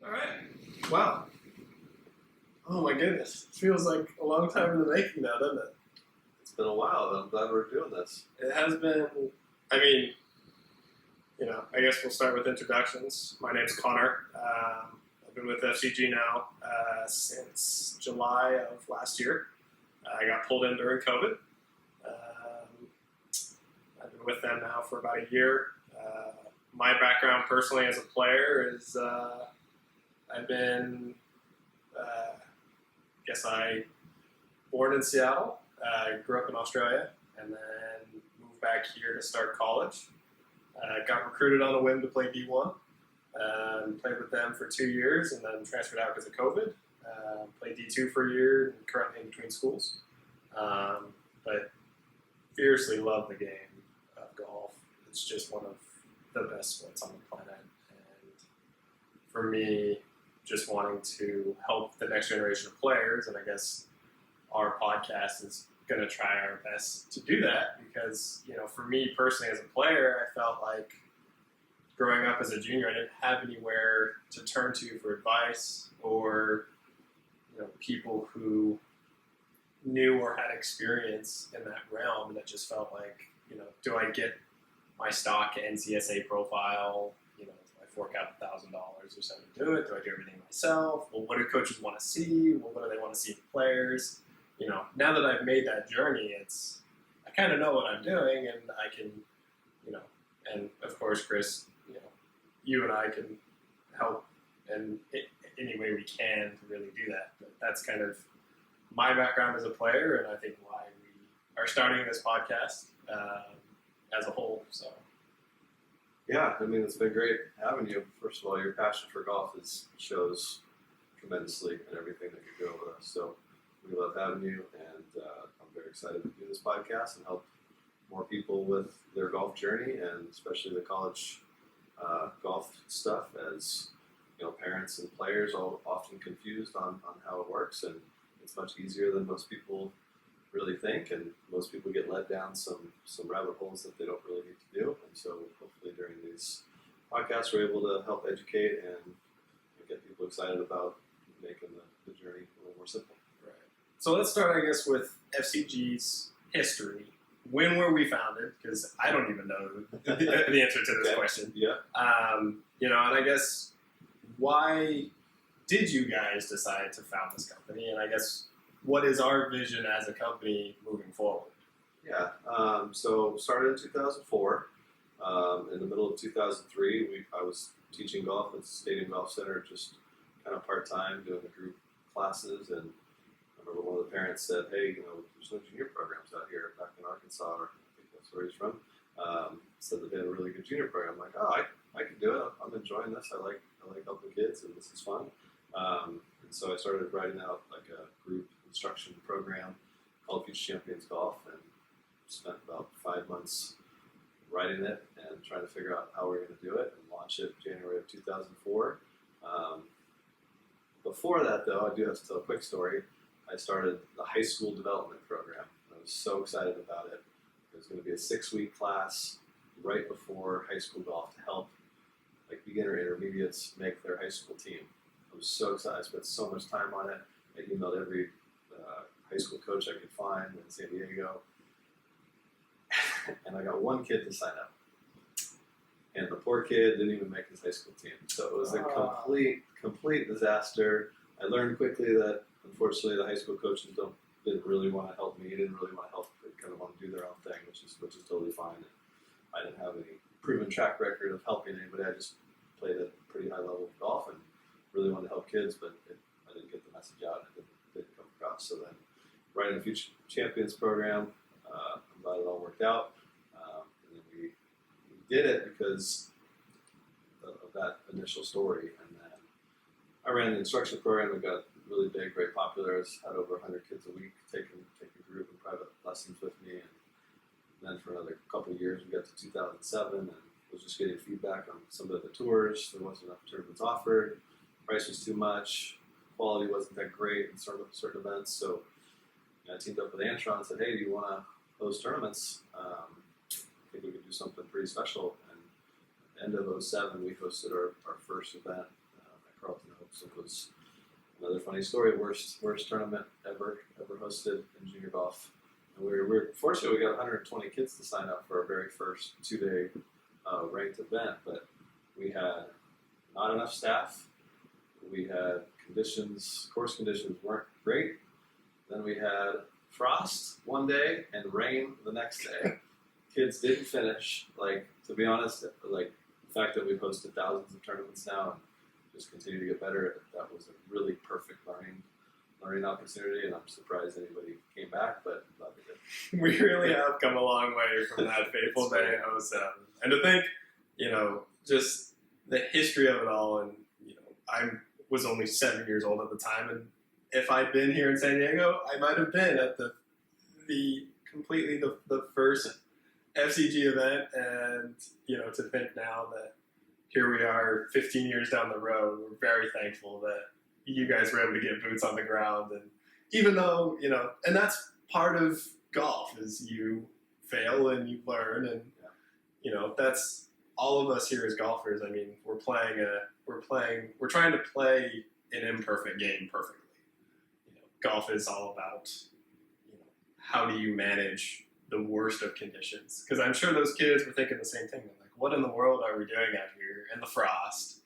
All right. Wow. Oh my goodness. It feels like a long time in the making now, doesn't it? It's been a while. I'm glad we're doing this. It has been, I mean, I guess we'll start with introductions. My name's Connor. I've been with FCG now since July of last year. I got pulled in during COVID. I've been with them now for about a year. My background personally as a player is I've been, born in Seattle, grew up in Australia, and then moved back here to start college. Got recruited on a whim to play D1. Played with them for 2 years and then transferred out because of COVID. Played D2 for a year and currently in between schools. But fiercely love the game of golf. It's just one of the best sports on the planet. And for me, just wanting to help the next generation of players, and I guess our podcast is going to try our best to do that because, for me personally as a player, I felt like growing up as a junior, I didn't have anywhere to turn to for advice or, people who knew or had experience in that realm. And it just felt like, do I get my stock NCSA profile? Do I fork out $1,000 or something to do it? Do I do everything myself? Well, what do coaches want to see? Well, what do they want to see in players? Now that I've made that journey, I kind of know what I'm doing, and I can, and of course, Chris, you and I can help in any way we can to really do that. But that's kind of my background as a player, and I think why we are starting this podcast as a whole. So, yeah, it's been great having you. First of all, your passion for golf shows tremendously in everything that you do with us. So we love having you, and I'm very excited to do this podcast and help more people with their golf journey, and especially the college golf stuff, as parents and players are often confused on how it works, and it's much easier than most people really think, and most people get led down some rabbit holes that they don't really need to do. And so hopefully during these podcasts we're able to help educate and get people excited about making the journey a little more simple. Right. So let's start, I guess, with FCG's history. When were we founded? Because I don't even know the answer to this question. Yeah. And I guess, why did you guys decide to found this company? And I guess, what is our vision as a company moving forward? Yeah. So started in 2004. In the middle of 2003, I was teaching golf at the Stadium Golf Center, just kind of part-time, doing the group classes, and I remember one of the parents said, hey, there's no junior programs out here back in Arkansas, or I think that's where he's from. Said that they had a really good junior program. I'm like, oh, I can do it. I'm enjoying this. I like helping kids, and this is fun. And so I started writing out like a group instruction program called Future Champions Golf, and spent about 5 months writing it and trying to figure out how we're going to do it and launch it January of 2004. Before that, though, I do have to tell a quick story. I started the high school development program. I was so excited about it. It was going to be a 6-week class right before high school golf to help beginner intermediates make their high school team. I was so excited. I spent so much time on it. I emailed every high school coach I could find in San Diego. And I got one kid to sign up. And the poor kid didn't even make his high school team. So it was a complete disaster. I learned quickly that, unfortunately, the high school coaches didn't really want to help me. Didn't really want to help. They kind of want to do their own thing, which is totally fine. And I didn't have any proven track record of helping anybody. I just played at a pretty high level of golf and really wanted to help kids, but I didn't get the message out. It didn't come across. So then, writing the Future Champions program, I'm glad it all worked out. And then we did it because of that initial story. And then I ran the instruction program. It got really big, very popular. I had over 100 kids a week taking group and private lessons with me. And then for another couple of years, we got to 2007 and was just getting feedback on some of the tours. There wasn't enough tournaments offered. Price was too much. Quality wasn't that great in certain events. So I teamed up with Antron and said, hey, do you want to host tournaments? I think we could do something pretty special. And at the end of 2007, we hosted our first event at Carlton Oaks. It was another funny story. Worst tournament ever hosted in junior golf. And we were fortunate. We got 120 kids to sign up for our very first 2-day ranked event, but we had not enough staff. We had course conditions weren't great. Then we had frost one day and rain the next day. Kids didn't finish. Like, to be honest, like the fact that we've hosted thousands of tournaments now and just continue to get better, that was a really perfect learning opportunity, and I'm surprised anybody came back, but I'm glad they did. We really have come a long way from that fateful day in 07. And to think, just the history of it all, and I was only 7 years old at the time, and if I'd been here in San Diego, I might have been at the first FCG event, and to think now that here we are 15 years down the road, we're very thankful that you guys were able to get boots on the ground. And even though, and that's part of golf, is you fail and you learn, and that's all of us here as golfers. I mean, we're trying to play an imperfect game perfectly. Golf is all about, how do you manage the worst of conditions? Because I'm sure those kids were thinking the same thing. They're like, what in the world are we doing out here in the frost?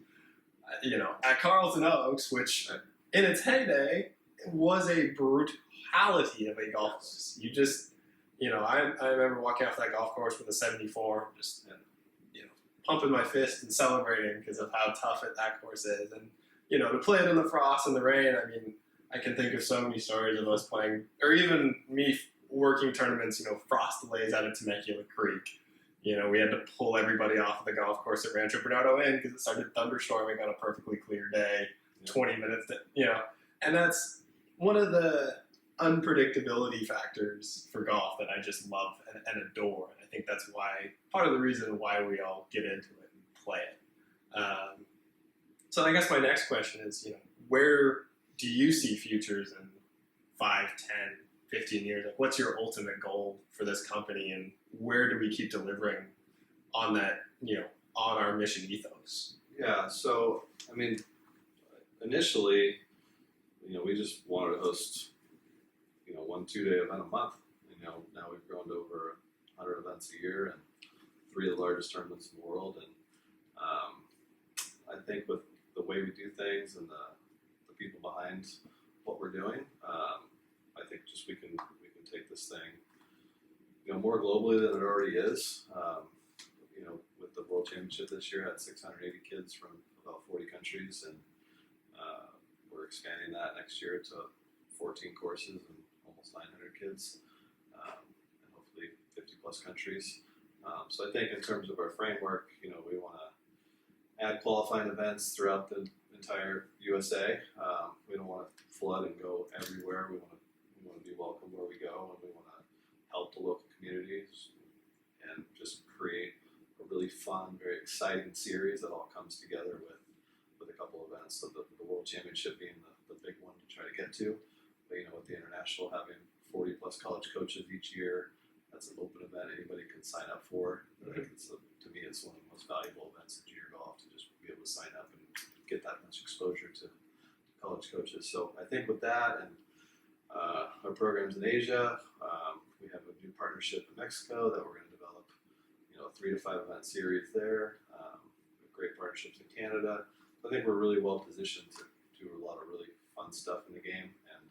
At Carlton Oaks, which in its heyday was a brutality of a golf course. You just, I remember walking off that golf course with a 74, just pumping my fist and celebrating because of how tough that course is. And to play it in the frost and the rain, I mean, I can think of so many stories of us playing, or even me working tournaments, frost delays out of Temecula Creek. We had to pull everybody off of the golf course at Rancho Bernardo Inn because it started thunderstorming on a perfectly clear day, 20 minutes, and that's one of the unpredictability factors for golf that I just love and adore. And I think that's part of the reason why we all get into it and play it. So I guess my next question is, where do you see futures in 5, 10, 15 years? Like, what's your ultimate goal for this company, and where do we keep delivering on that, on our mission ethos? Yeah, so, I mean, initially, we just wanted to host, 1-2-day event a month. Now we've grown to over 100 events a year and 3 of the largest tournaments in the world. And I think with the way we do things and the people behind what we're doing, I think just we can take this thing, more globally than it already is. With the World Championship this year, had 680 kids from about 40 countries, and we're expanding that next year to 14 courses and almost 900 kids, and hopefully 50 plus countries. So I think in terms of our framework, we want to add qualifying events throughout the entire USA. We don't want to flood and go everywhere. We want to be welcome where we go, and we want to help the local communities and just create a really fun, very exciting series that all comes together with a couple of events. So the World Championship being the big one to try to get to. But with the international having 40 plus college coaches each year, that's an open event anybody can sign up for. I think to me, it's one of the most valuable events in junior golf to just be able to sign up and get that much exposure to college coaches. So I think with that and our programs in Asia, we have a new partnership in Mexico that we're going to develop, a 3 to 5 event series there. Great partnerships in Canada. I think we're really well positioned to do a lot of really fun stuff in the game. And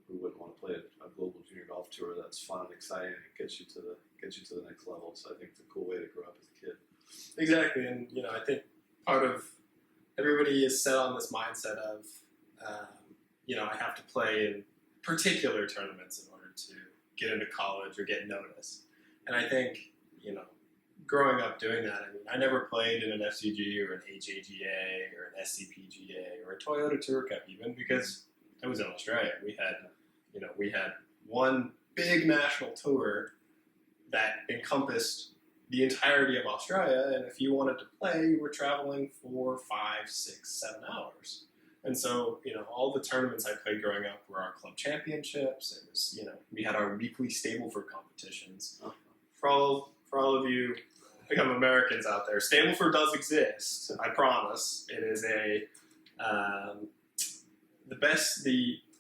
who wouldn't want to play a global junior golf tour that's fun and exciting and gets you to the next level? So I think it's a cool way to grow up as a kid. Exactly, and I think part of everybody is set on this mindset of, I have to play in particular tournaments in order to get into college or get noticed. And I think, growing up doing that, I never played in an FCG or an HAGA or an SCPGA or a Toyota Tour Cup even, because I was in Australia. We had one big national tour that encompassed the entirety of Australia, and if you wanted to play, you were traveling for 5, 6, 7 hours. And so, all the tournaments I played growing up were our club championships. It was, we had our weekly Stableford competitions. For all of you become Americans out there. Stableford does exist. I promise. It is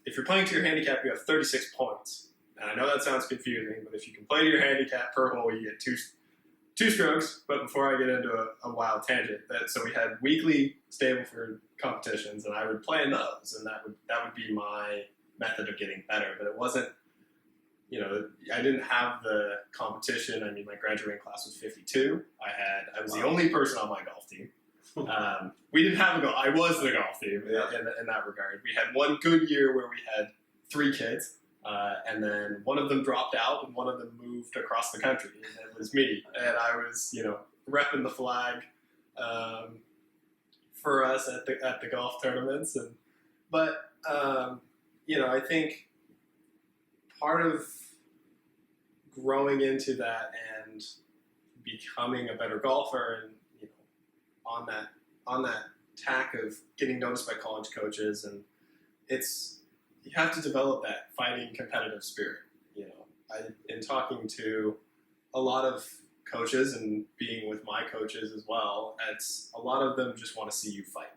if you're playing to your handicap, you have 36 points. And I know that sounds confusing, but if you can play to your handicap per hole, you get two strokes. But before I get into a wild tangent, so we had weekly Stableford competitions, and I would play in those, and that would be my method of getting better. But it wasn't, I didn't have the competition. I mean, my graduating class was 52. I was the only person on my golf team. We didn't have I was the golf team in that regard. We had one good year where we had 3 kids, and then one of them dropped out and one of them moved across the country, and it was me. And I was, repping the flag for us at the golf tournaments. But I think part of growing into that and becoming a better golfer, and on that tack of getting noticed by college coaches, and you have to develop that fighting competitive spirit. In talking to a lot of coaches and being with my coaches as well, a lot of them just want to see you fight.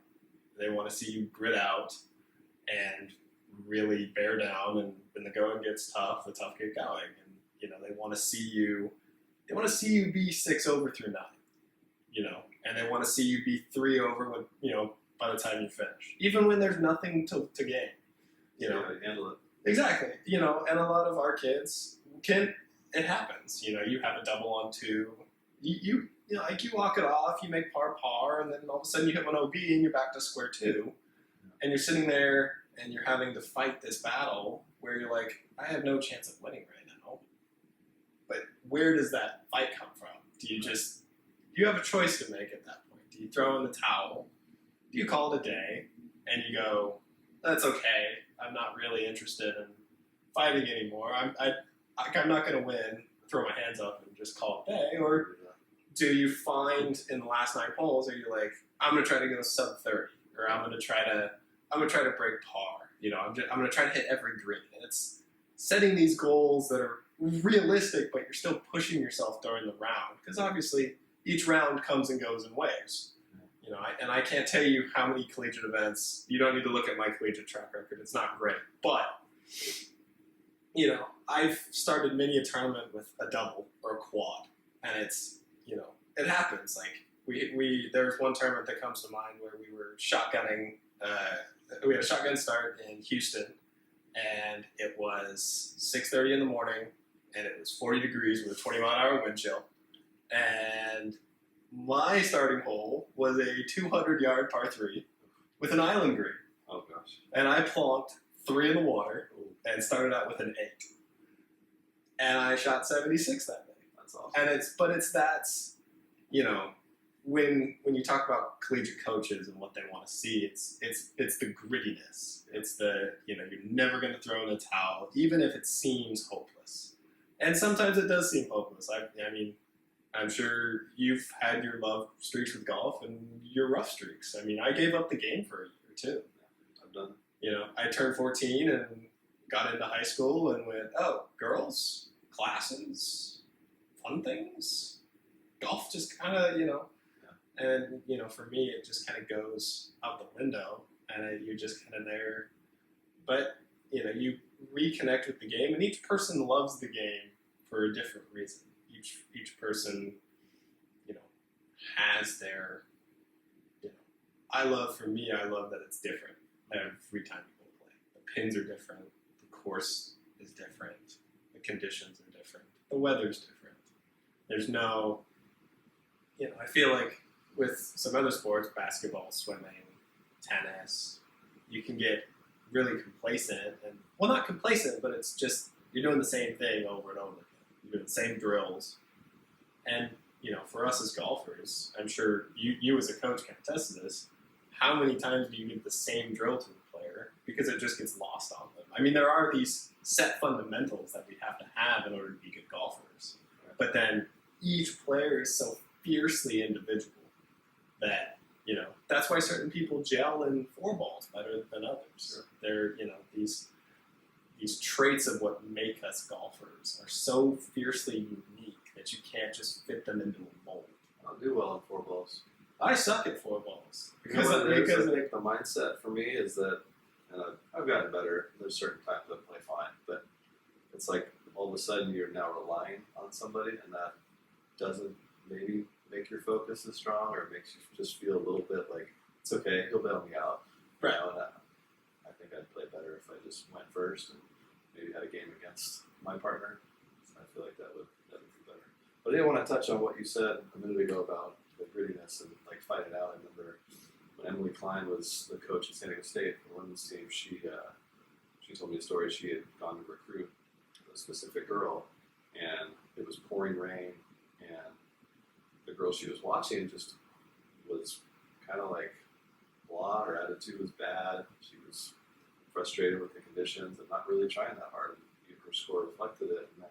They want to see you grit out and really bear down, and when the going gets tough, the tough get going. And they want to see you. They want to see you be 6 over through 9. And they want to see you be 3 over when by the time you finish, even when there's nothing to gain. Handle it. Exactly. And a lot of our kids it happens. You have a double on 2. You walk it off, you make par, and then all of a sudden you hit one OB and you're back to square 2. And you're sitting there and you're having to fight this battle where you're like, I have no chance of winning right now. But where does that fight come from? You have a choice to make at that point. Do you throw in the towel? Do you call it a day? And you go, that's okay. I'm not really interested in fighting anymore. I'm not going to win. Throw my hands up and just call it a day. Or do you find in the last 9 holes, are you like, I'm going to try to go sub 30, or I'm going to try to break par. I'm going to try to hit every green. And it's setting these goals that are realistic, but you're still pushing yourself during the round, because obviously each round comes and goes in waves. And I can't tell you how many collegiate events. You don't need to look at my collegiate track record. It's not great. But, I've started many a tournament with a double or a quad. And it's, it happens. Like, there was one tournament that comes to mind where we were shotgunning. We had a shotgun start in Houston. And it was 6:30 in the morning. And it was 40 degrees with a 20-mile-an-hour wind chill. And my starting hole was a 200-yard par 3 with an island green. Oh, gosh. And I plonked 3 in the water and started out with an 8. And I shot 76 that day. That's awesome. And that's when you talk about collegiate coaches and what they want to see, it's the grittiness. It's the, you're never going to throw in a towel, even if it seems hopeless. And sometimes it does seem hopeless. I mean, I'm sure you've had your love streaks with golf and your rough streaks. I mean, I gave up the game for a year or 2. I've done. I turned 14 and got into high school and went, oh, girls, classes, fun things, golf just kind of, And, for me, it just kind of goes out the window, and you're just kind of there. But, you reconnect with the game, and each person loves the game for a different reason. Each person, has their, I love that it's different every time you go play. The pins are different, the course is different, the conditions are different, the weather's different. There's no, I feel like with some other sports, basketball, swimming, tennis, you can get really complacent, and, well, not complacent, but it's just, you're doing the same thing over and over again. You're doing the same drills. And, for us as golfers, I'm sure you as a coach can attest to this, how many times do you give the same drill to a player because it just gets lost on them? I mean, there are these set fundamentals that we have to have in order to be good golfers. But then each player is so fiercely individual that, that's why certain people gel in 4 balls better than others. Sure. They're, these traits of what make us golfers are so fiercely unique that you can't just fit them into a mold. I'll do well in 4 balls. I suck at 4 balls. Because I think the mindset for me is that, and I've gotten better. There's certain times I play fine, but it's like all of a sudden you're now relying on somebody, and that doesn't maybe make your focus as strong, or makes you just feel a little bit like it's okay, he'll bail me out. Right. You know, and I think I'd play better if I just went first and maybe had a game against my partner. I feel like that would be better. But I did want to touch on what you said a minute ago about the grittiness and like fight it out. I remember when Emily Klein was the coach at San Diego State for the women's team, she told me a story. She had gone to recruit a specific girl, and it was pouring rain, and the girl she was watching just was kind of like blah. Her attitude was bad. She was frustrated with the conditions and not really trying that hard. And her score reflected it. And then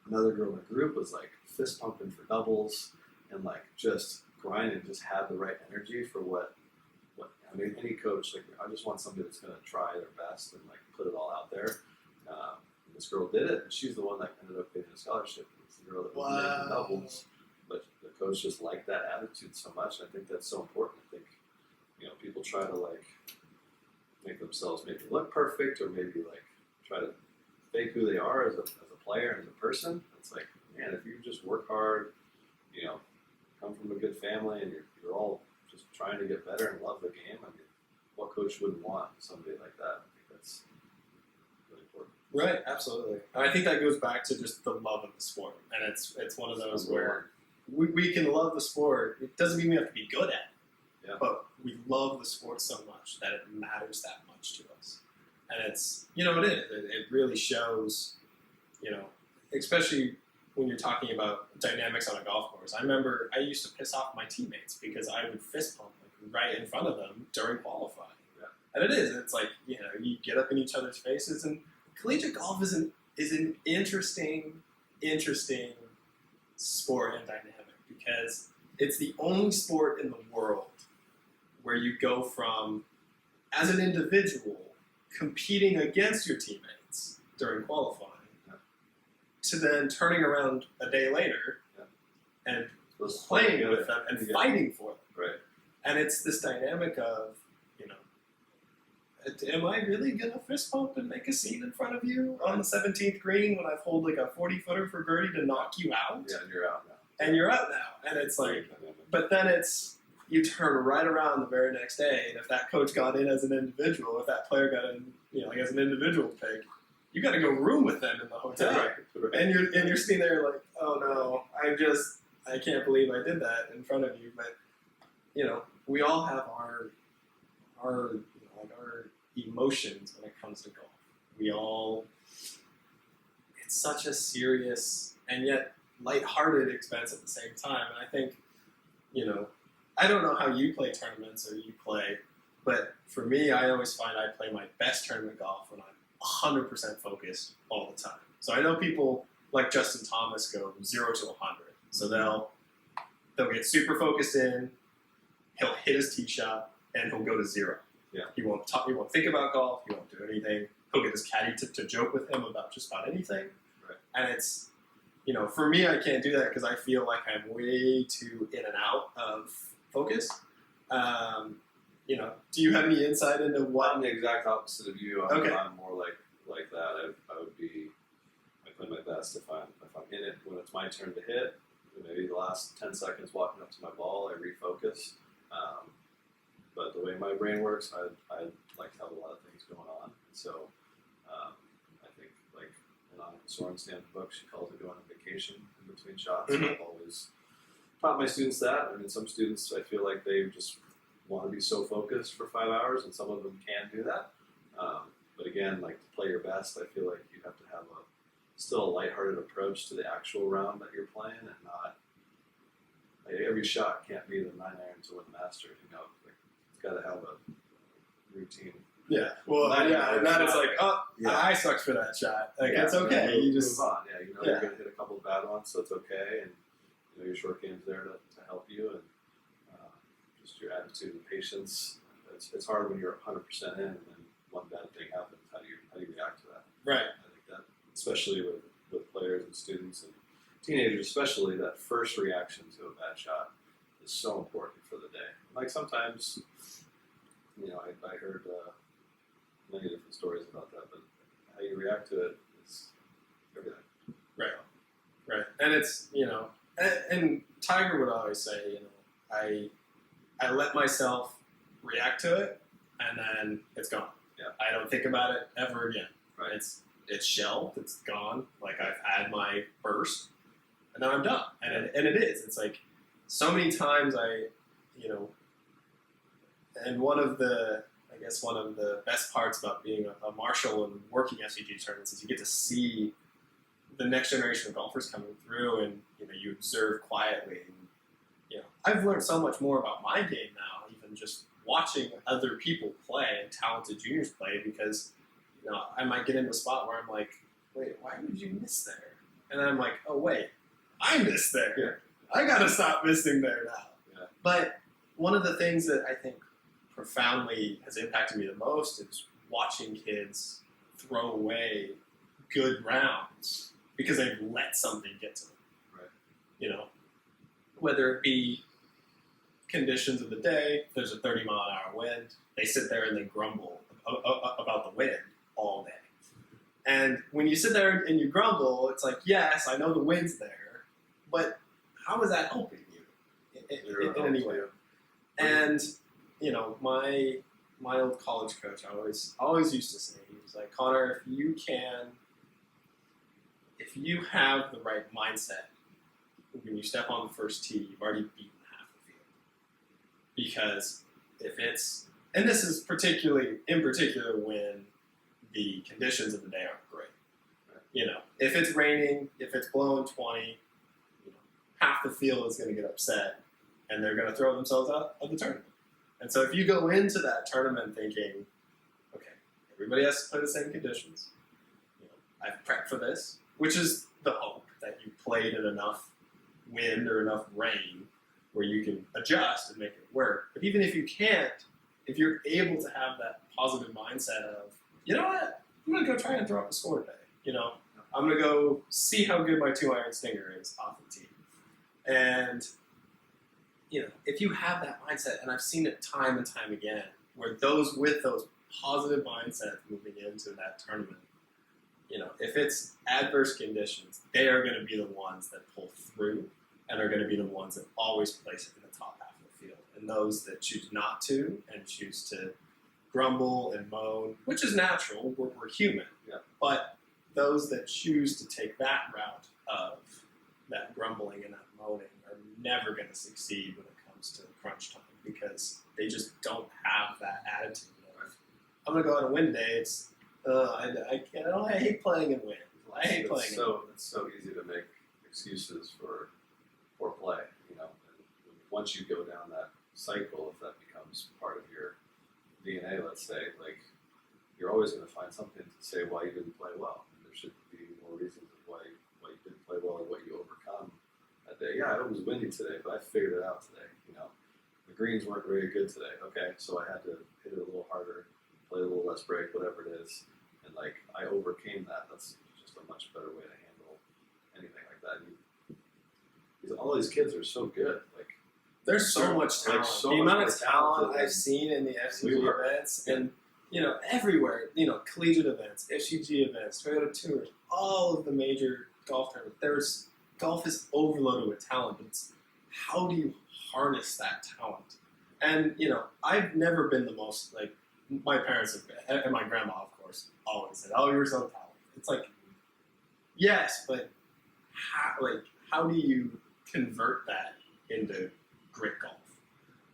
another girl in the group was like fist pumping for doubles and like just grinding, just had the right energy for what I mean, any coach, like I just want somebody that's going to try their best and like put it all out there. And this girl did it, and she's the one that ended up getting a scholarship. It's the girl that was making doubles, but the coach just liked that attitude so much. And I think that's so important. I think, you know, people try to like make themselves maybe look perfect, or maybe like try to fake who they are as a player and as a person. It's like, man, if you just work hard, you know, come from a good family, and you're all just trying to get better and love the game. I mean, what coach wouldn't want somebody like that? I think that's really important. Right, absolutely. And I think that goes back to just the love of the sport. And it's one of those where we can love the sport. It doesn't mean we have to be good at it. Yeah. But we love the sport so much that it matters that much to us. And it's, you know, it really shows, you know, especially when you're talking about dynamics on a golf course. I remember I used to piss off my teammates because I would fist pump like right in front of them during qualifying. Yeah. And it's like, you know, you get up in each other's faces, and collegiate golf is an interesting sport and dynamic, because it's the only sport in the world where you go from, as an individual, competing against your teammates during qualifying, to then turning around a day later and playing with them and fighting for them. Right. And it's this dynamic of, you know, am I really going to fist pump and make a scene in front of you on the 17th green when I've hold like a 40-footer for birdie to knock you out? Yeah, and you're out now. And you're out now. And it's like, but then it's, you turn right around the very next day, and if that coach got in as an individual, if that player got in, you know, like as an individual pick, you got to go room with them in the hotel, right. and you're sitting there like, oh no, I can't believe I did that in front of you. But you know, we all have our you know, like our emotions when it comes to golf. It's such a serious and yet lighthearted expense at the same time. And I think, you know, I don't know how you play tournaments or you play, but for me, I always find I play my best tournament golf when I'm 100% focused all the time. So I know people like Justin Thomas go 0 to 100. So they'll get super focused in, he'll hit his tee shot, and he'll go to 0. Yeah. He won't think about golf, he won't do anything. He'll get his caddy to joke with him about just about anything. Right. And it's, you know, for me, I can't do that because I feel like I'm way too in and out of focus. You know, do you have any insight into what? I'm the exact opposite of you. I'm more like that. I play my best if I'm in it when it's my turn to hit. Maybe the last 10 seconds walking up to my ball, I refocus. But the way my brain works, I like to have a lot of things going on. So I think, like in Annika Sorensen's book, she calls it going on vacation in between shots. Mm-hmm. I've always taught my students that. I mean, some students, I feel like they just want to be so focused for 5 hours, and some of them can do that. But again, like to play your best, I feel like you have to have still a lighthearted approach to the actual round that you're playing, and not like, every shot can't be the 9-iron to win the Masters. You know, like, it's got to have a routine. Yeah. Well, and that is like, I sucked for that shot. Like, it's okay. You just move on. Yeah, you know, you're gonna hit a couple of bad ones, so it's okay, and you know your short game's there to help you, and just your attitude and patience. It's hard when you're 100% in, and then one bad thing happens. How do you react to that? Right. I think that, especially with players and students, and teenagers especially, that first reaction to a bad shot is so important for the day. Like sometimes, I heard many different stories about that, but how you react to it is everything. Right. And it's, and Tiger would always say, I let myself react to it, and then it's gone. Yeah. I don't think about it ever again. Right. It's shelved. It's gone. Like, I've had my burst, and then I'm done. And it is. It's like so many times and one of the best parts about being a marshal and working FCG tournaments is you get to see the next generation of golfers coming through, and you observe quietly. And, I've learned so much more about my game now, even just watching other people play and talented juniors play, because I might get into a spot where I'm like, wait, why would you miss there? And then I'm like, oh wait, I missed there. Yeah. I gotta stop missing there now. Yeah. But one of the things that I think profoundly has impacted me the most is watching kids throw away good rounds because they've let something get to them. Right. Whether it be conditions of the day, if there's a 30-mile-an-hour wind, they sit there and they grumble about the wind all day. And when you sit there and you grumble, it's like, yes, I know the wind's there, but how is that helping you in any way? And my old college coach always used to say, he was like, Connor, if you have the right mindset when you step on the first tee, you've already beaten half the field. Because and this is in particular when the conditions of the day aren't great. Right. If it's raining, if it's blowing 20, half the field is going to get upset, and they're going to throw themselves out of the tournament. And so if you go into that tournament thinking, okay, everybody has to play the same conditions. I've prepped for this, which is the hope that you played in enough wind or enough rain where you can adjust and make it work. But even if you can't, if you're able to have that positive mindset of, you know what, I'm going to go try and throw up a score today. I'm going to go see how good my 2-iron stinger is off the tee. And, if you have that mindset, and I've seen it time and time again, where those positive mindsets moving into that tournament, if it's adverse conditions, they are going to be the ones that pull through and are going to be the ones that always place it in the top half of the field. And those that choose not to and choose to grumble and moan, which is natural, we're human. Yeah. But those that choose to take that route of that grumbling and that moaning are never going to succeed when it comes to crunch time, because they just don't have that attitude of, I'm going to go on a wind day, it's I hate playing in wind. I hate playing in wind. It's so easy to make excuses for poor play, And once you go down that cycle, if that becomes part of your DNA, let's say, like, you're always going to find something to say why you didn't play well. And there should be more reasons of why you didn't play well and what you overcome that day. Yeah, it was windy today, but I figured it out today. The greens weren't very good today. Okay, so I had to hit it a little harder, play a little less break, whatever it is. And I overcame that. That's just a much better way to handle anything like that. Because all these kids are so good. There's so much talent. The amount of talent I've seen in the FCG events, and everywhere, collegiate events, FCG events, Toyota Tours, all of the major golf tournaments. Golf is overloaded with talent, but it's how do you harness that talent? And I've never been the most my parents have, and my grandma, of course, always said, "Oh, you're so talented." It's like, yes, but how do you convert that into great golf?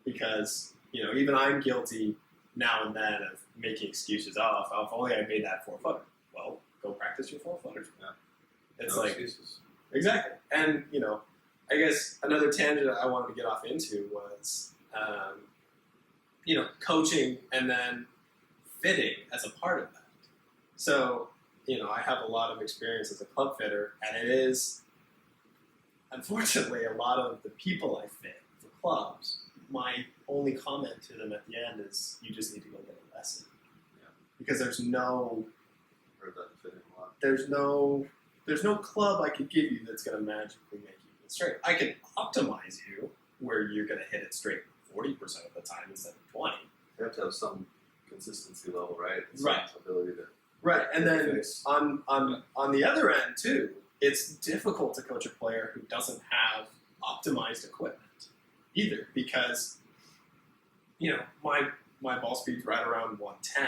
Because even I'm guilty now and then of making excuses. Oh, if only I made that 4-footer. Well, go practice your 4-footers. Yeah. It's no excuses. Exactly. And I guess another tangent I wanted to get off into was coaching and then fitting as a part of that. So I have a lot of experience as a club fitter, and it is unfortunately a lot of the people I fit for clubs, my only comment to them at the end is, you just need to go get a lesson. Yeah. Because there's no Heard that fitting a lot. there's no there's no club I could give you that's going to magically make you hit straight. I can optimize you where you're going to hit it straight 40% of the time instead of 20. You have to have some consistency level, right? Right. Some ability to. Right, and then face. on the other end too, it's difficult to coach a player who doesn't have optimized equipment either, because my ball speed's right around 110,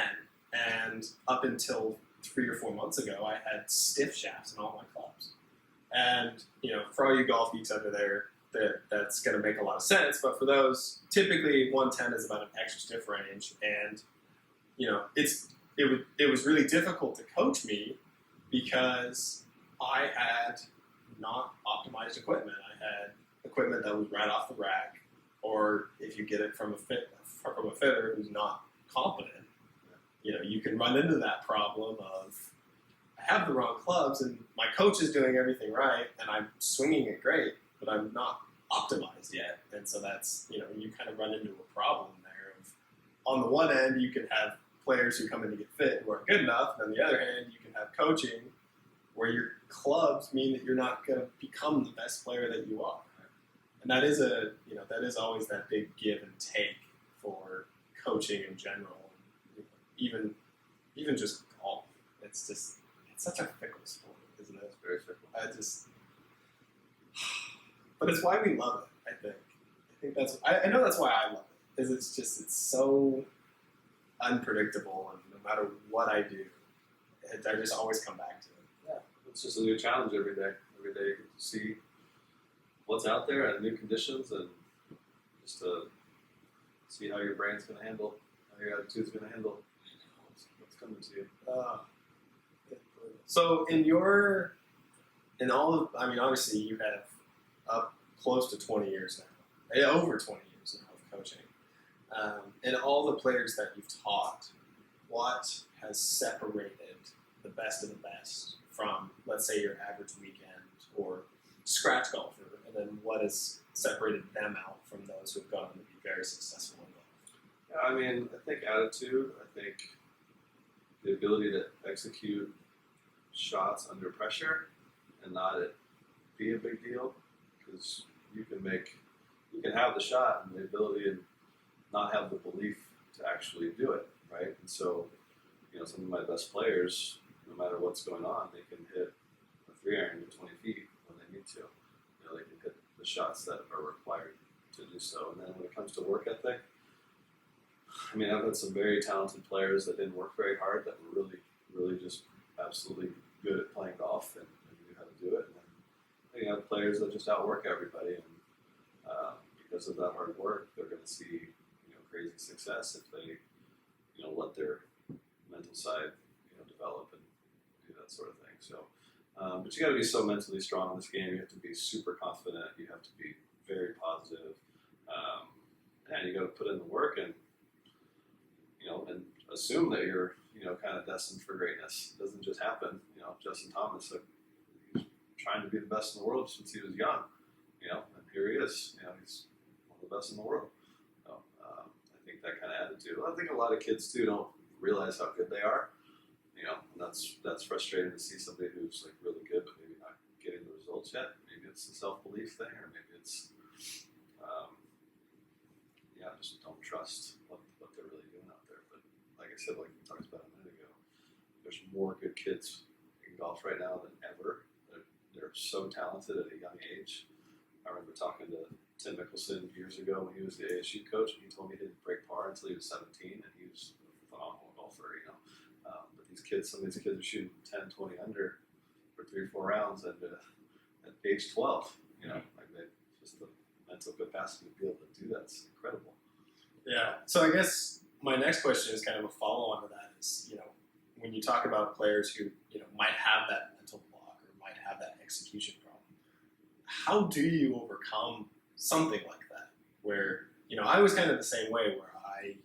and up until 3 or 4 months ago, I had stiff shafts in all my clubs. And for all you golf geeks under there, that's going to make a lot of sense. But for those, typically 110 is about an extra stiff range, and it was really difficult to coach me because I had not optimized equipment. I had equipment that was right off the rack, or if you get it from a fitter who's not competent, you can run into that problem of, I have the wrong clubs and my coach is doing everything right and I'm swinging it great, but I'm not optimized yet. And so that's, you kind of run into a problem there of, on the one end, you can have players who come in to get fit who aren't good enough, and on the other hand, you can have coaching where your clubs mean that you're not going to become the best player that you are. And that is that is always that big give and take for coaching in general. Even just golf. It's such a fickle sport, isn't it? It's very fickle. But it's why we love it, I think. I know that's why I love it. Is it's so unpredictable, and no matter what I do, I just always come back to it. Yeah, it's just a new challenge every day. Every day you get to see what's out there and new conditions, and just to see how your brain's going to handle, how your attitude's going to handle what's coming to you. So obviously you have up close to 20 years now, over 20 years now of coaching. And all the players that you've taught, what has separated the best of the best from, let's say, your average weekend or scratch golfer, and then what has separated them out from those who have gone on to be very successful in golf? Yeah, I think attitude. I think the ability to execute shots under pressure and not it be a big deal, because you can have the shot and the ability and not have the belief to actually do it, right? And so, some of my best players, no matter what's going on, they can hit a 3-iron to 20 feet when they need to. They can hit the shots that are required to do so. And then when it comes to work ethic, I've had some very talented players that didn't work very hard, that were really, really just absolutely good at playing golf and knew how to do it. And then you have players that just outwork everybody, and because of that hard work, they're going to see crazy success if they let their mental side develop and do that sort of thing. So, but you got to be so mentally strong in this game. You have to be super confident. You have to be very positive. And you got to put in the work and and assume that you're kind of destined for greatness. It doesn't just happen. Justin Thomas, he's trying to be the best in the world since he was young. And here he is. He's one of the best in the world. So, I think that kind of attitude. I think a lot of kids too don't realize how good they are. And that's frustrating to see somebody who's really good but maybe not getting the results yet. Maybe it's a self-belief thing, or maybe it's just don't trust what they're really doing out there. But like I said, like we talked about a minute ago, there's more good kids in golf right now than ever. They're so talented at a young age. I remember talking to Tim Mickelson years ago when he was the ASU coach, and he told me he didn't break par until he was 17, and he was a phenomenal golfer, But these kids, some of these kids are shooting 10, 20 under for 3 or 4 rounds at age 12, just the mental capacity to be able to do that's incredible. Yeah. So I guess my next question is kind of a follow-on to that is, when you talk about players who, might have that mental block or might have that execution problem, how do you overcome something like that? Where, I was kind of the same way, where I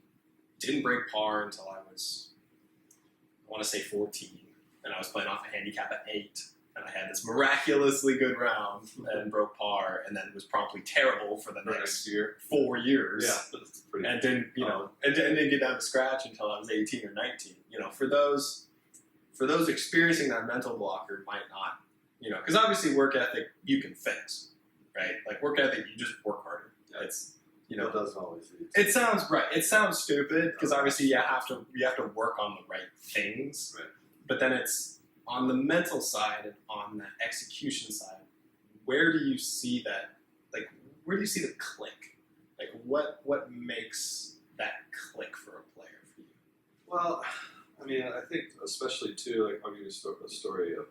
didn't break par until I was, I want to say 14, and I was playing off a handicap at 8, and I had this miraculously good round and broke par, and then was promptly terrible for the next 4 years. Yeah, that's pretty. And didn't, and didn't get down to scratch until I was 18 or 19. For those experiencing that mental blocker might not You know, because obviously work ethic you can fix, right? Like work ethic, you just work harder. It's, you know, It doesn't always lead. it sounds right. It sounds stupid because obviously you have to work on the right things. Right. But then it's on the mental side and on the execution side. Where do you see that? Like, where do you see the click? Like, what makes that click for a player for you? Well, I mean, I think especially too, like I'll give you a story of,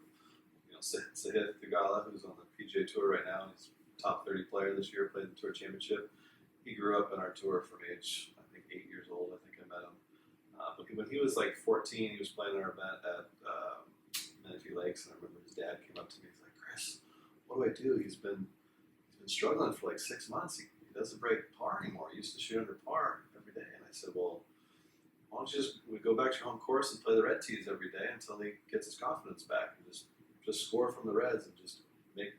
you know, Sahith Thagala, who's on the PGA Tour right now. He's top 30 player this year, played the Tour Championship. He grew up in our tour from age, I think, 8 years old. I think I met him. But when he was like 14, he was playing in our event at Menifee Lakes, and I remember his dad came up to me. He's like, "Chris, what do I do? He's been struggling for like 6 months. He doesn't break par anymore. He used to shoot under par every day." And I said, "Well, why don't you we go back to your home course and play the red tees every day until he gets his confidence back, and just score from the reds and just make,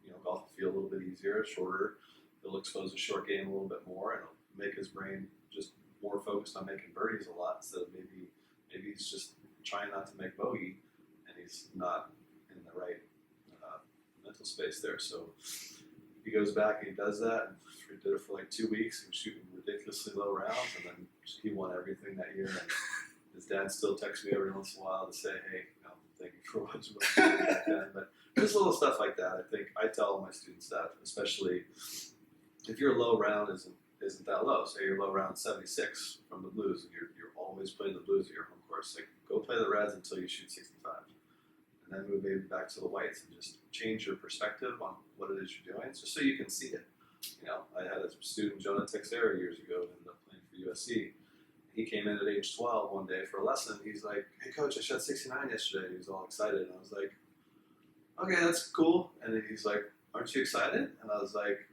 you know, golf feel a little bit easier, shorter. He'll expose the short game a little bit more, and it'll make his brain just more focused on making birdies a lot instead of maybe he's just trying not to make bogey, and he's not in the right mental space there." So he goes back and he does that, and he did it for like 2 weeks. He was shooting ridiculously low rounds, and then he won everything that year. And his dad still texts me every once in a while to say, "Hey, you know, thank you for what you did back then." But just little stuff like that. I think I tell my students that, especially if your low round isn't that low. Say your low round 76 from the blues, and you're always playing the blues at your home course. Like, go play the reds until you shoot 65, and then move maybe back to the whites and just change your perspective on what it is you're doing, just so you can see it. You know, I had a student, Jonah Texera, years ago, who ended up playing for USC. He came in at age 12 one day for a lesson. He's like, "Hey, coach, I shot 69 yesterday." He was all excited, and I was like, "Okay, that's cool." And then he's like, "Aren't you excited?" And I was like,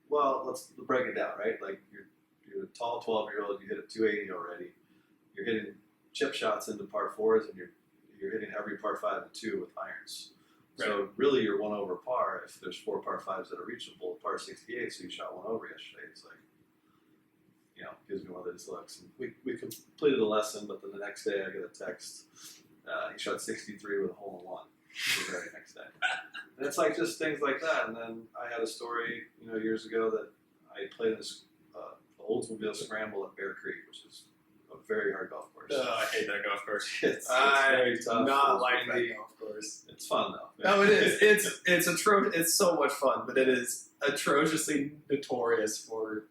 "Well, let's break it down, right? Like, you're a tall 12-year-old, you hit a 280 already. You're hitting chip shots into par fours, and you're hitting every par 5 and 2 with irons. Right. So really, you're 1 over par if there's 4 par 5s that are reachable, par 68, so you shot 1 over yesterday." It's like, you know, gives me one of those looks. And we completed the lesson, but then the next day I get a text. He shot 63 with a hole-in-one the very next day. And it's like just things like that. And then I had a story, you know, years ago that I played this Oldsmobile Scramble at Bear Creek, which is a very hard golf course. Oh, I hate that golf course. It's I very do tough. not like that golf course. It's fun though. No, it is. It's atrocious. It's so much fun, but it is atrociously notorious for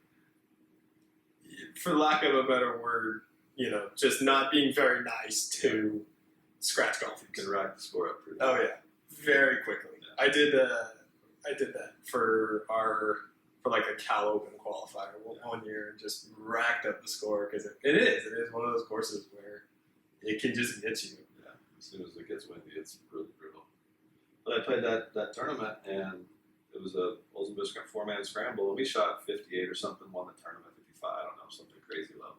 lack of a better word, you know, just not being very nice to scratch golfers. You can rack the score up pretty Oh yeah, very quickly. Yeah. I did that for like a Cal Open qualifier one year, and just racked up the score because it is one of those courses where it can just get you. Yeah, as soon as it gets windy, it's really brutal. But I played that tournament, and it was a Oldsmobile 4-man scramble, and we shot 58 or something, won the tournament 55, I don't know, something crazy low.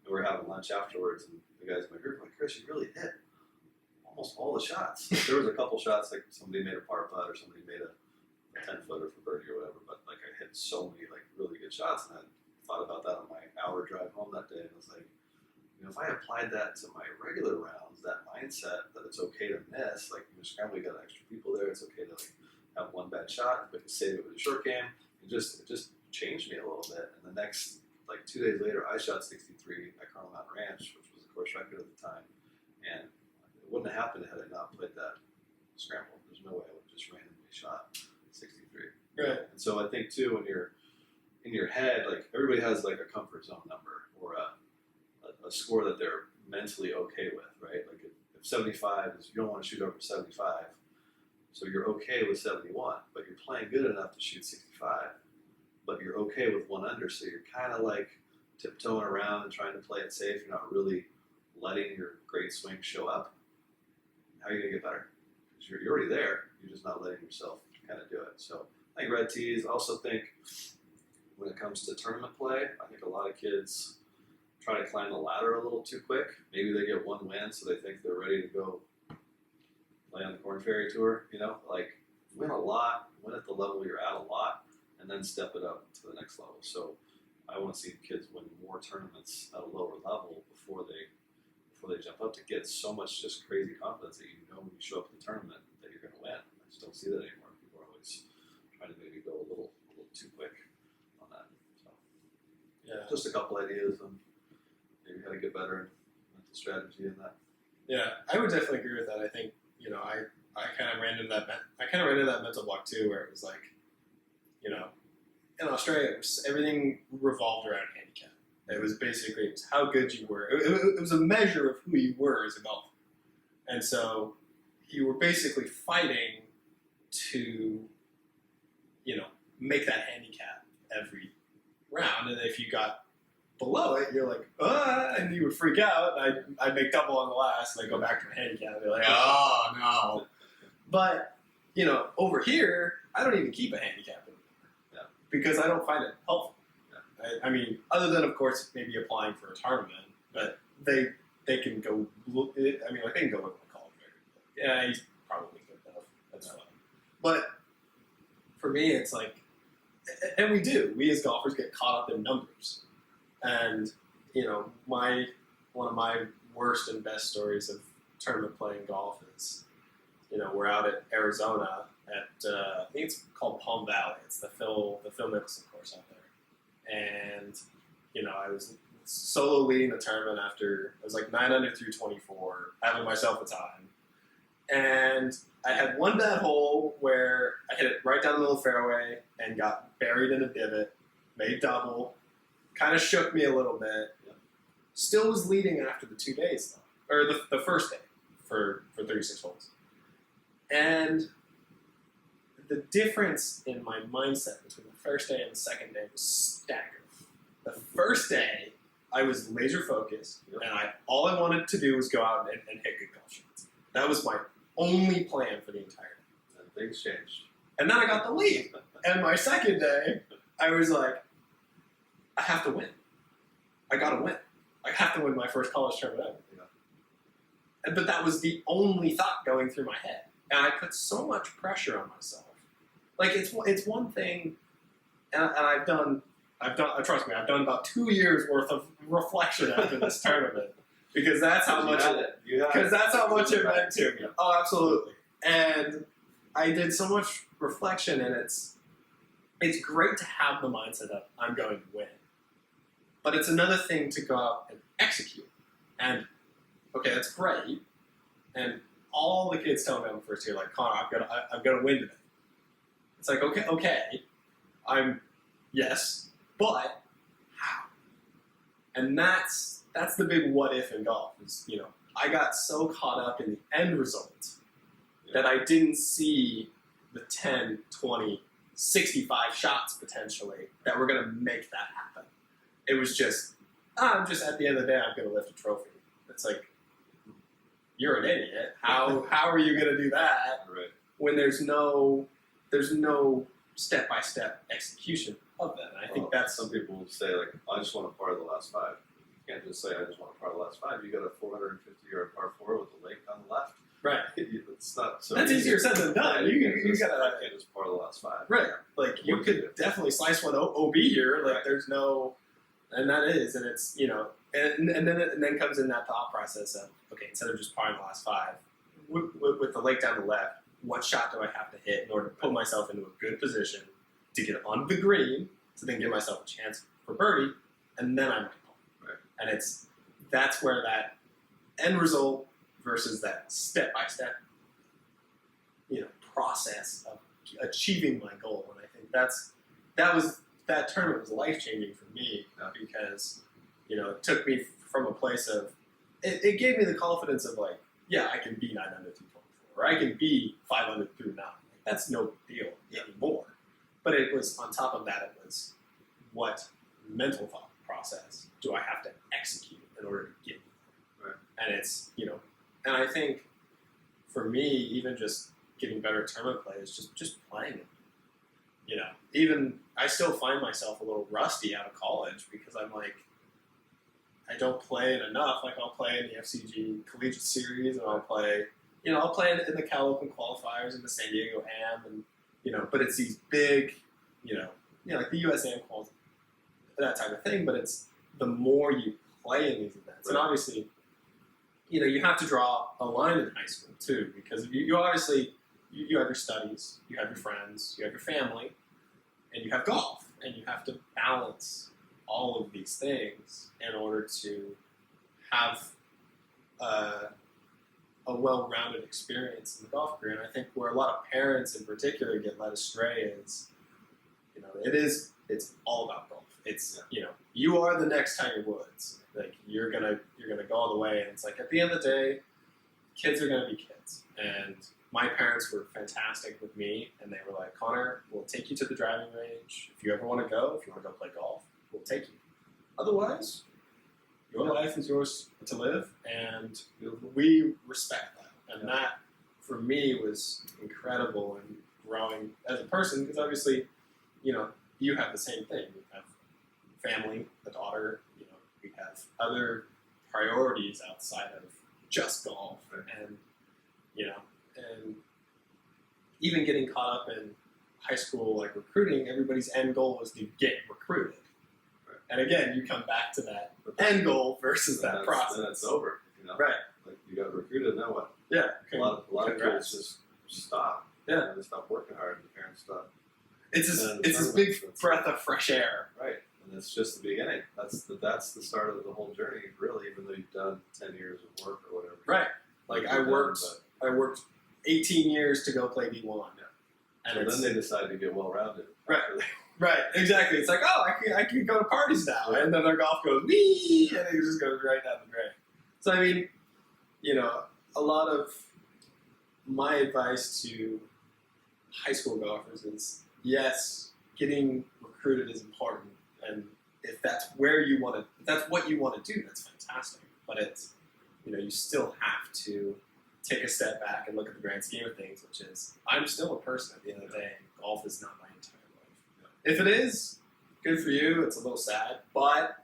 And we were having lunch afterwards, and the guys in my group were like, "Chris, you really hit almost all the shots." Like, there was a couple shots, like somebody made a par putt or somebody made a 10-footer for birdie or whatever, but like I hit so many like really good shots, and I thought about that on my hour drive home that day, and I was like, you know, if I applied that to my regular rounds, that mindset that it's okay to miss, like, you know, scramble, you got extra people there, it's okay to like have one bad shot, but you save it with a short game. It just changed me a little bit. And the next, like 2 days later, I shot 63 at Colonel Mountain Ranch, which was the course record at the time, and it wouldn't have happened had I not played that scramble. There's no way I would have just randomly shot 63. Right. And so I think too, when you're in your head, like everybody has like a comfort zone number or a score that they're mentally okay with, right? Like if 75 is, you don't want to shoot over 75, so you're okay with 71, but you're playing good enough to shoot 65, but you're okay with 1 under, so you're kind of like tiptoeing around and trying to play it safe. You're not really letting your great swing show up. How are you going to get better? Because you're already there. You're just not letting yourself kind of do it. So I think red tees. I also think when it comes to tournament play, I think a lot of kids try to climb the ladder a little too quick. Maybe they get 1 win, so they think they're ready to go play on the Corn Ferry Tour. You know, like win a lot, win at the level you're at a lot, and then step it up to the next level. So I want to see kids win more tournaments at a lower level before they jump up, to get so much just crazy confidence that you know when you show up at the tournament that you're going to win. just don't see that anymore. People are always trying to maybe go a little too quick on that. So Yeah. just a couple ideas on maybe how to get better in mental strategy in that. Yeah, I would definitely agree with that. I think, you know, I kind of ran into that mental block too, where it was like, you know, in Australia, everything revolved around handicap. It was basically how good you were. It was a measure of who you were as a golfer. And so you were basically fighting to, you know, make that handicap every round. And if you got below it, you're like, and you would freak out. I'd make double on the last, and I'd go back to my handicap and be like, oh, no. But, you know, over here, I don't even keep a handicap anymore. Yeah. Because I don't find it helpful. Yeah. I mean, other than, of course, maybe applying for a tournament, but they can go, I mean, like, they can go look at my college record. Yeah, he's probably good enough. That's fine. But for me, it's like, and we as golfers get caught up in numbers. And, you know, one of my worst and best stories of tournament playing golf is, you know, we're out at Arizona at, I think it's called Palm Valley. It's the Phil Mickelson course out there. And, you know, I was solo leading the tournament after, it was like 9 under through 24, having myself a time. And I had one bad hole where I hit it right down the middle of the fairway and got buried in a divot, made double, kind of shook me a little bit. Still was leading after the 2 days, though, or the first day for 36 holes. And the difference in my mindset between the first day and the second day was staggering. The first day, I was laser focused, and all I wanted to do was go out and hit good golf shots. That was my only plan for the entire day. And things changed. And then I got the lead. And my second day, I was like, I have to win. I gotta win. I have to win my first college tournament ever. Yeah. But that was the only thought going through my head. And I put so much pressure on myself. Like, it's one thing, and I've done, trust me, I've done about 2 years worth of reflection after this tournament. Because that's how much it meant to me. Oh, absolutely. And I did so much reflection, and it's great to have the mindset of I'm going to win. But it's another thing to go out and execute. And okay, that's great. And all the kids tell me on the first year, like, Connor, I'm gonna win today. It's like, okay, yes, but how? And that's the big what if in golf is, you know, I got so caught up in the end result that I didn't see the 10, 20, 65 shots potentially that were going to make that happen. It was just, I'm just at the end of the day, I'm going to lift a trophy. It's like, you're an idiot. How are you going to do that when there's no step-by-step execution of that? And I think that's... Some people will say, like, I just want to par the last 5. You can't just say, I just want to par the last 5. You got a 450-yard par 4 with a lake on the left. Right. It's not so That's easier said than done. You gotta... I can't just par the last 5. Right. Like, you could definitely slice one OB here. Like, there's no... And that is, and it's, you know... And then comes in that thought process of, okay, instead of just parring the last 5, with the lake down the left, what shot do I have to hit in order to put myself into a good position to get onto the green, to then give myself a chance for birdie, and then I might par. Right. And that's where that end result versus that step-by-step, you know, process of achieving my goal. And I think that tournament was life-changing for me because, you know, it took me from a place of, it gave me the confidence of like, yeah, I can be 9 under through 24, or I can be 5 under through 9. Like, that's no deal anymore. But it was, on top of that, it was what mental thought process do I have to execute in order to get there? Right. And it's, you know, and I think for me, even just getting better at tournament play is just playing it. You know, even I still find myself a little rusty out of college because I'm like, I don't play it enough. Like, I'll play in the FCG Collegiate Series, and I'll play in the Cal Open qualifiers and the San Diego Am, and, you know, but it's these big, you know, like the US Am quals, that type of thing, but it's the more you play in these events. Right. And obviously, you know, you have to draw a line in high school, too, because you obviously, you have your studies, you have your friends, you have your family, and you have golf, and you have to balance all of these things in order to have a well-rounded experience in the golf career. And I think where a lot of parents in particular get led astray is, it's all about golf. It's, you are the next Tiger Woods. Like, you're gonna go all the way, and it's like, at the end of the day, kids are gonna be kids. And my parents were fantastic with me, and they were like, Connor, we'll take you to the driving range. If you ever want to go, play golf, we'll take you. Otherwise, your life is yours to live, and we respect that. And that, for me, was incredible in growing as a person, because obviously, you have the same thing. You have family, a daughter, we have other priorities outside of just golf. And, and even getting caught up in high school, like recruiting, everybody's end goal was to get recruited. Right. And again, you come back to that end goal versus that process. And it's over, Right. Like, you got recruited, now what? Yeah. A lot of kids just stop. Yeah. They stop working hard, and the parents stop. It's this big breath of fresh air. Right. And it's just the beginning. That's the start of the whole journey, really, even though you've done 10 years of work or whatever. Right. Like, I worked 18 years to go play D1. And then they decide to get well-rounded. Right. Right, exactly. It's like, I can go to parties now. And then their golf goes, wee, and it just goes right down the drain. So, I mean, a lot of my advice to high school golfers is, yes, getting recruited is important. And if that's where you want to, if that's what you want to do, that's fantastic. But it's, you still have to take a step back and look at the grand scheme of things, which is, I'm still a person at the end of the day. Golf is not my entire life. If it is, good for you. It's a little sad, but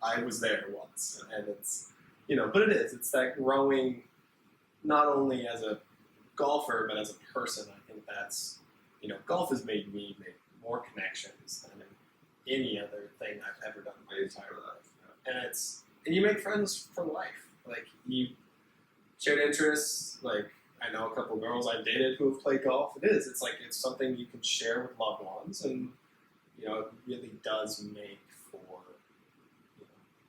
I was there once, and it's, but it is. It's that growing, not only as a golfer, but as a person. I think that's, golf has made me make more connections than any other thing I've ever done in my entire life. And you make friends for life. Like, you shared interests. Like, I know a couple girls I've dated who have played golf. It's like, it's something you can share with loved ones, and it really does make for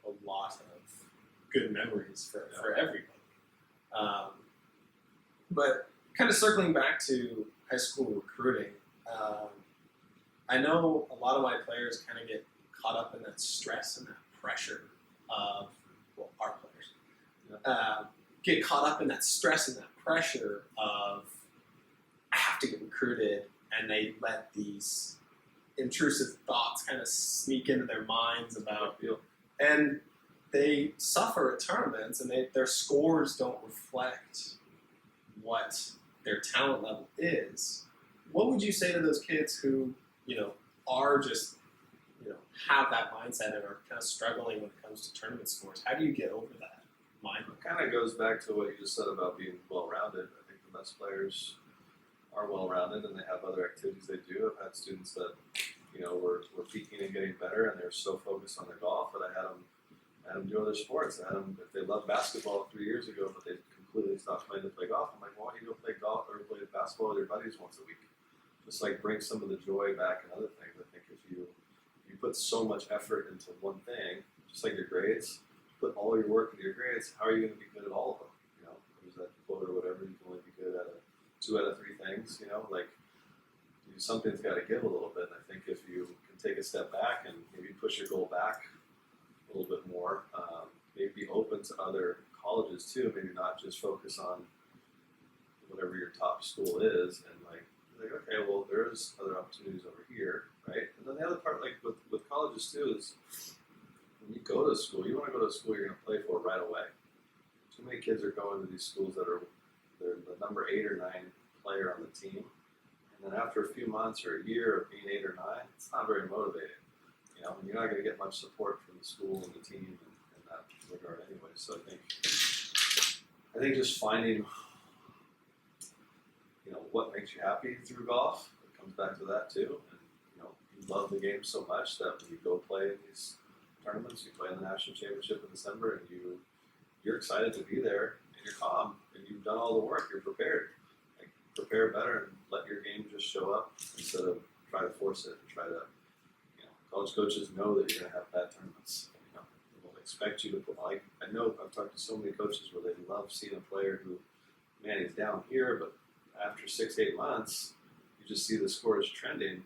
a lot of good memories for everybody. But kind of circling back to high school recruiting, I know a lot of my players kind of get caught up in that stress and that pressure of, our players, get caught up in that stress and that pressure of, I have to get recruited, and they let these intrusive thoughts kind of sneak into their minds about, and they suffer at tournaments, and their scores don't reflect what their talent level is. What would you say to those kids who, are just, have that mindset and are kind of struggling when it comes to tournament scores? How do you get over that mind? It kind of goes back to what you just said about being well-rounded. I think the best players are well-rounded, and they have other activities they do. I've had students that, were peaking and getting better, and they're so focused on their golf that I had them do other sports. I had them, if they loved basketball 3 years ago, but they completely stopped playing to play golf, I'm like, why don't you go play golf or play basketball with your buddies once a week? Just like bring some of the joy back and other things. I think if you put so much effort into one thing, just like your grades, put all your work into your grades, how are you going to be good at all of them? There's that quote or whatever, you can only be good at 2 out of 3 things, like something's got to give a little bit. And I think if you can take a step back and maybe push your goal back a little bit more, maybe be open to other colleges too, maybe not just focus on whatever your top school is, and like, okay, well, there's other opportunities over here, right? And then the other part, like with colleges too, is when you go to school, you want to go to a school you're going to play for right away. Too many kids are going to these schools they're the number 8 or 9 player on the team, and then after a few months or a year of being 8 or 9, it's not very motivating. You're not going to get much support from the school and the team in that regard anyway. So I think just finding what makes you happy through golf. It comes back to that too. And you love the game so much that when you go play in these tournaments, you play in the national championship in December, and you're excited to be there, and you're calm, and you've done all the work, you're prepared. Like, prepare better and let your game just show up instead of try to force it and try to, college coaches know that you're going to have bad tournaments. They will expect you to put, like, I know I've talked to so many coaches where they love seeing a player who, man, he's down here, but after 6-8 months, you just see the scores trending.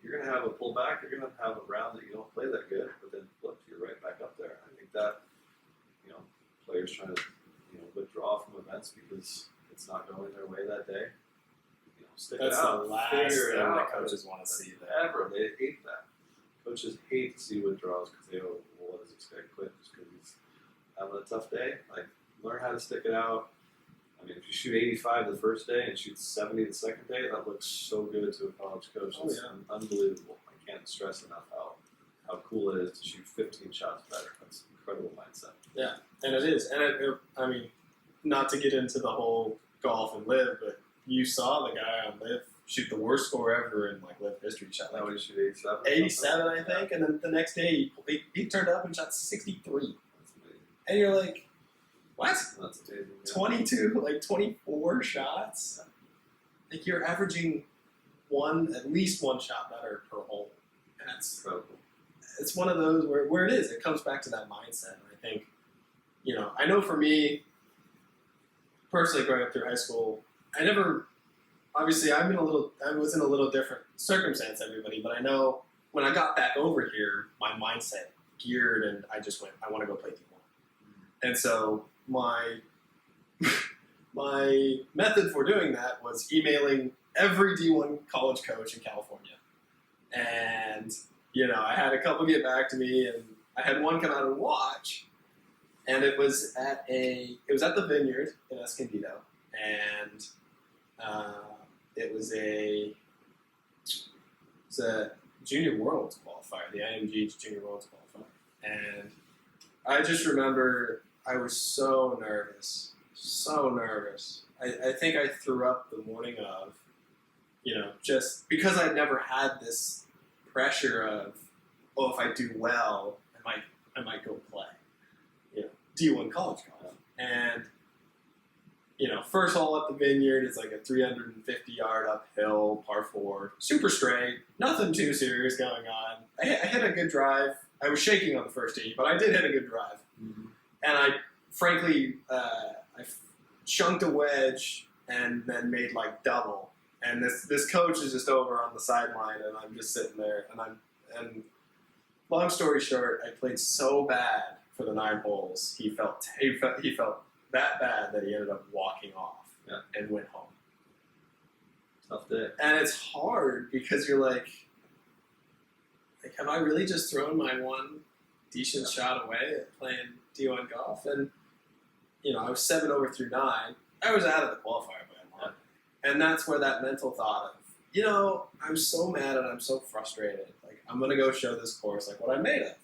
You're going to have a pullback. You're going to have a round that you don't play that good, but then look, you're right back up there. I think that, players trying to, withdraw from events because it's not going their way that day. Stick That's it out. the last Figure thing it out. that coaches want to see. Ever. They hate that. Coaches hate to see withdrawals because they go, well, what does this guy quit just because he's having a tough day? Like, learn how to stick it out. I mean, if you shoot 85 the first day and shoot 70 the second day, that looks so good to a college coach. It's unbelievable. I can't stress enough how cool it is to shoot 15 shots better. That's an incredible mindset. Yeah, and it is. And I mean, not to get into the whole golf and live, but you saw the guy on live shoot the worst score ever in like live history. Shot like would shoot 87. 87, I think, and then the next day he turned up and shot 63. That's amazing. And you're like, what? That's amazing. Yeah. 22, like 24 shots? Like you're averaging at least one shot better per hole. And that's Incredible. it's one of those where it is. It comes back to that mindset. And I think, I know for me, personally growing up through high school, obviously I was in a little different circumstance than everybody, but I know when I got back over here, my mindset geared and I just went, I want to go play D1. And so my method for doing that was emailing every D1 college coach in California. And, I had a couple get back to me and I had one come out and watch. And it was at the Vineyard in Escondido. And it was a Junior Worlds qualifier, the IMG Junior Worlds qualifier. And I just remember I was so nervous. I think I threw up the morning of, just because I'd never had this pressure of, if I do well, I might go play, D1 college golf. And, first hole at the Vineyard is like a 350-yard uphill, par 4, super straight, nothing too serious going on. I hit a good drive. I was shaking on the first tee, but I did hit a good drive. Mm-hmm. And I, frankly, I chunked a wedge and then made like double. And this coach is just over on the sideline, and I'm just sitting there. And long story short, I played so bad for the 9 holes. He felt that bad that he ended up walking off and went home. Tough day. And it's hard because you're like, have I really just thrown my one decent shot away at playing D1 golf? And, I was 7 over through 9. I was out of the qualifier by a lot. And that's where that mental thought of, I'm so mad and I'm so frustrated. Like, I'm going to go show this course like what I'm made of.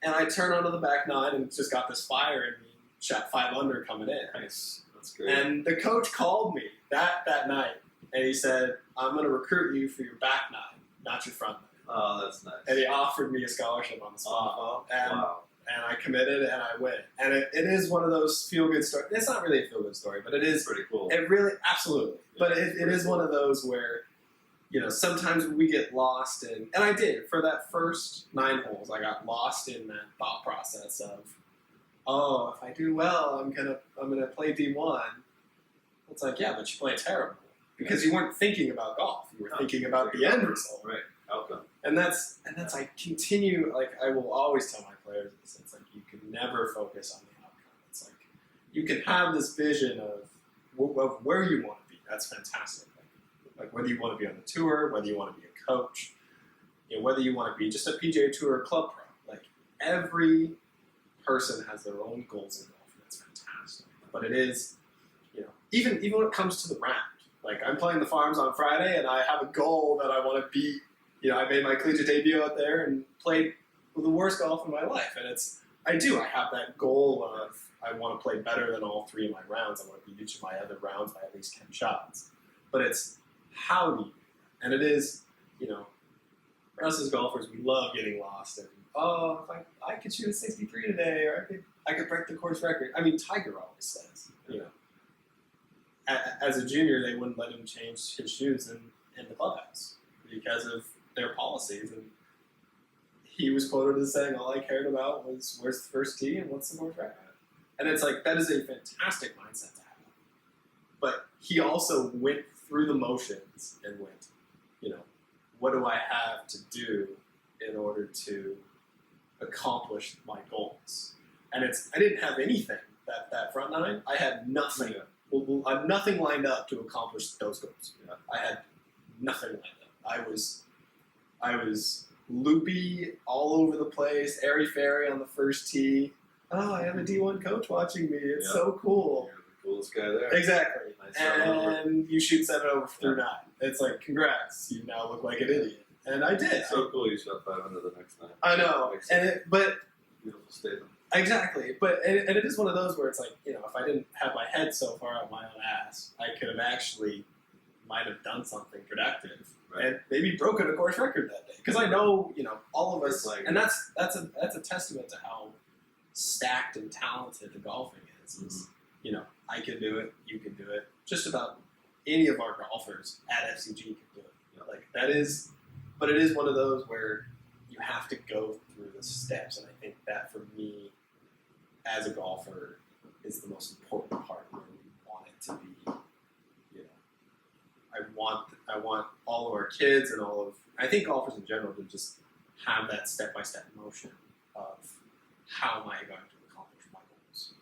And I turned onto the back 9 and just got this fire in me, shot 5 under coming in. Nice. That's great. And the coach called me that night, and he said, I'm going to recruit you for your back 9, not your front 9. Oh, that's nice. And he offered me a scholarship on the spot. And I committed, and I went. And it is one of those feel-good stories. It's not really a feel-good story, but it is. Pretty cool. It really, absolutely. Yeah, but it is one of those where, sometimes we get lost in, and I did, for that first 9 holes, I got lost in that thought process of, if I do well, I'm gonna play D1. It's like, yeah, but you play terrible. Because you weren't thinking about golf. You were thinking about the end result. Right. Outcome. And that's I continue, like, I will always tell my players this. It's like, you can never focus on the outcome. It's like, you can have this vision of where you want to be. That's fantastic. Like whether you want to be on the tour, whether you want to be a coach, whether you want to be just a PGA Tour club pro. Like, every person has their own goals in golf, and that's fantastic. But it is, even when it comes to the round. Like, I'm playing the Farms on Friday, and I have a goal that I want to beat. I made my collegiate debut out there and played the worst golf in my life. And I have that goal of, I want to play better than all 3 of my rounds. I want to beat each of my other rounds by at least 10 shots. But it's, how do you do that? And it is, for us as golfers, we love getting lost. And, if I could shoot a 63 today, or I could break the course record. I mean, Tiger always says, as a junior, they wouldn't let him change his shoes in the clubhouse because of their policies. And he was quoted as saying, all I cared about was where's the first tee and what's the north right. And it's like, that is a fantastic mindset to have. But he also went through the motions and went, what do I have to do in order to accomplish my goals? And I didn't have anything that front nine. I had nothing. Well, I had nothing lined up to accomplish those goals. Yeah. I had nothing lined up. I was loopy all over the place, airy-fairy on the first tee. Oh, I have a D1 coach watching me. It's so cool. You're the coolest guy there. Exactly. Nice and you shoot 7 over through 9. It's like, congrats. You now look like an idiot. And I did. It's so cool you shot 5 under the next 9. I know. But beautiful statement. Exactly. But and it is one of those where it's like, if I didn't have my head so far up my own ass, I could have actually might have done something productive. Right. And maybe broken a course record that day. Because I know, all of us, and that's a testament to how stacked and talented the golfing is. Mm-hmm. I can do it, you can do it. Just about any of our golfers at FCG can do it. But it is one of those where you have to go through the steps, and I think that for me, as a golfer, is the most important part where we want it to be. I want all of our kids and I think golfers in general to just have that step-by-step motion of how am I going to accomplish my goals.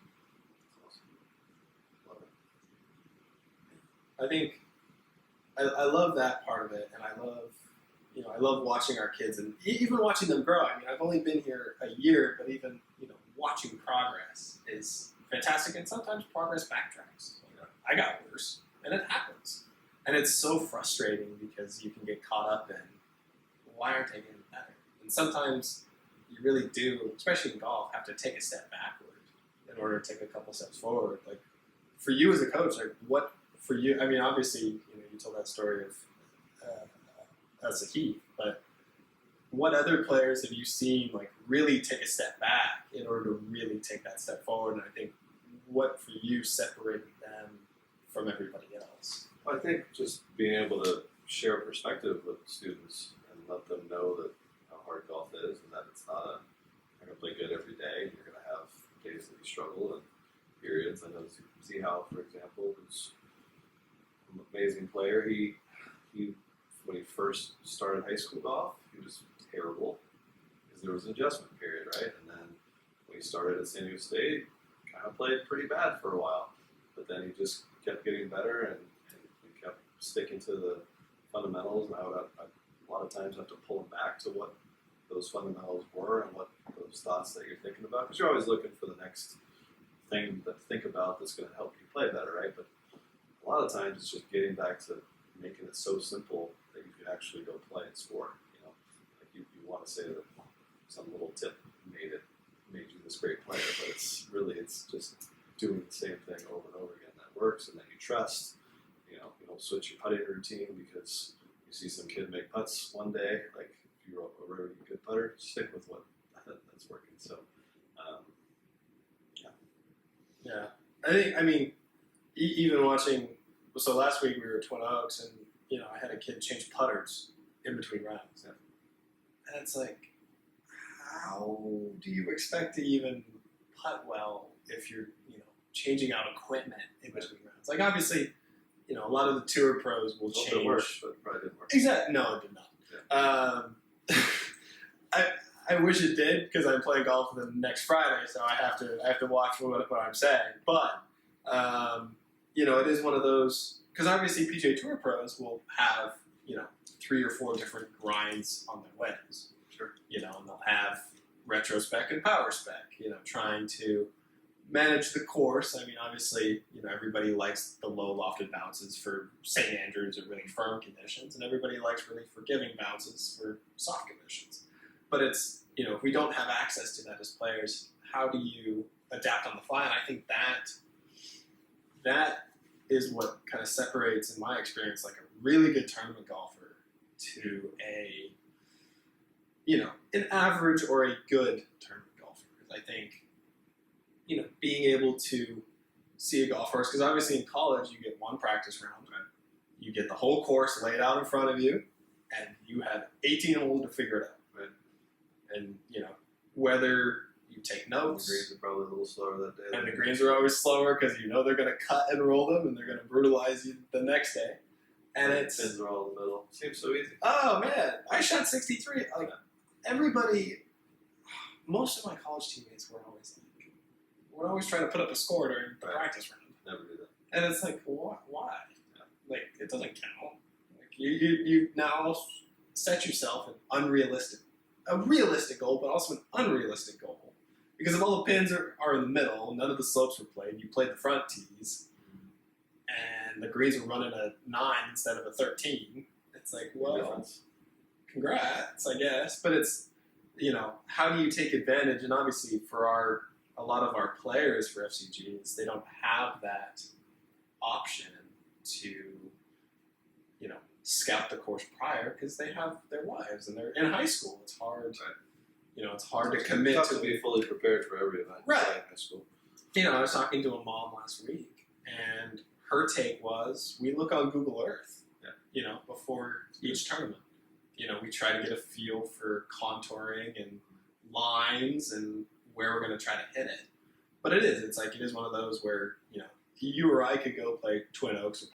Love it. I think I love that part of it, and I love watching our kids and even watching them grow. I mean, I've only been here a year, but even watching progress is fantastic, and sometimes progress backtracks. I got worse, and it happens. And it's so frustrating because you can get caught up in, why aren't I getting better? And sometimes you really do, especially in golf, have to take a step backward in order to take a couple steps forward. Like, for you as a coach, what for you? I mean, obviously, you told that story of Sahith, but what other players have you seen really take a step back in order to really take that step forward? And I think what for you separated them from everybody else? I think just being able to share perspective with students and let them know that how hard golf is and that it's not you're going to play good every day. You're going to have days that you struggle and periods. And as you can see how, for example, who's an amazing player, he when he first started high school golf, he was terrible because there was an adjustment period, right? And then when he started at San Diego State, kind of played pretty bad for a while. But then he just kept getting better and kept sticking to the fundamentals. And I would a lot of times have to pull him back to what those fundamentals were and what those thoughts that you're thinking about. Because you're always looking for the next thing to think about that's going to help you play better, right? But a lot of times it's just getting back to making it so simple that you can actually go play and score. Like you want to say that some little tip made you this great player, but it's just doing the same thing over and over again that works and that you trust. You don't switch your putting routine because you see some kid make putts one day. Like if you're a really good putter, stick with what that's working. So, yeah. I mean, even watching. So last week we were at Twin Oaks, and I had a kid change putters in between rounds, and it's like, how do you expect to even putt well if you're changing out equipment in between rounds? Like obviously, a lot of the tour pros will change. It worked, but it probably didn't work. Exactly. No, it did not. Yeah. I wish it did because I'm playing golf the next Friday, so I have to watch what I'm saying. But it is one of those because obviously PGA Tour pros will have 3 or 4 different grinds on their wedges. Sure. And they'll have retro spec and power spec. Trying to manage the course. I mean, obviously, everybody likes the low lofted bounces for St. Andrews or really firm conditions, and everybody likes really forgiving bounces for soft conditions. But it's, if we don't have access to that as players, how do you adapt on the fly? And I think that is what kind of separates, in my experience, like a really good tournament golfer to an average or a good tournament golfer. Because I think, being able to see a golf course, because obviously in college you get one practice round, you get the whole course laid out in front of you, and you have 18 holes to figure it out. Right. And whether you take notes, The greens are probably a little slower that day. and the greens are always slower because they're going to cut and roll them, and they're going to brutalize you the next day. And it's pins are all in the middle. Seems so easy. oh man, I shot 63. Like everybody, most of my college teammates were always like, we're always trying to put up a score during the practice round. Never do that. And it's like, why? Yeah. Like, it doesn't count. Like, you now set yourself a realistic goal, but also an unrealistic goal. Because if all the pins are in the middle, none of the slopes were played, you played the front tees, and the greens were running a 9 instead of a 13, it's like, well, congrats, I guess. But it's, how do you take advantage? And obviously for a lot of our players for FCGs, they don't have that option to, scout the course prior because they have their lives and they're in high school. It's hard. It's hard to commit to be fully prepared for every event. Right. In high school. I was talking to a mom last week, and her take was, we look on Google Earth, before each tournament. We try to get a feel for contouring and lines and where we're going to try to hit it. But it is one of those where, you or I could go play Twin Oaks or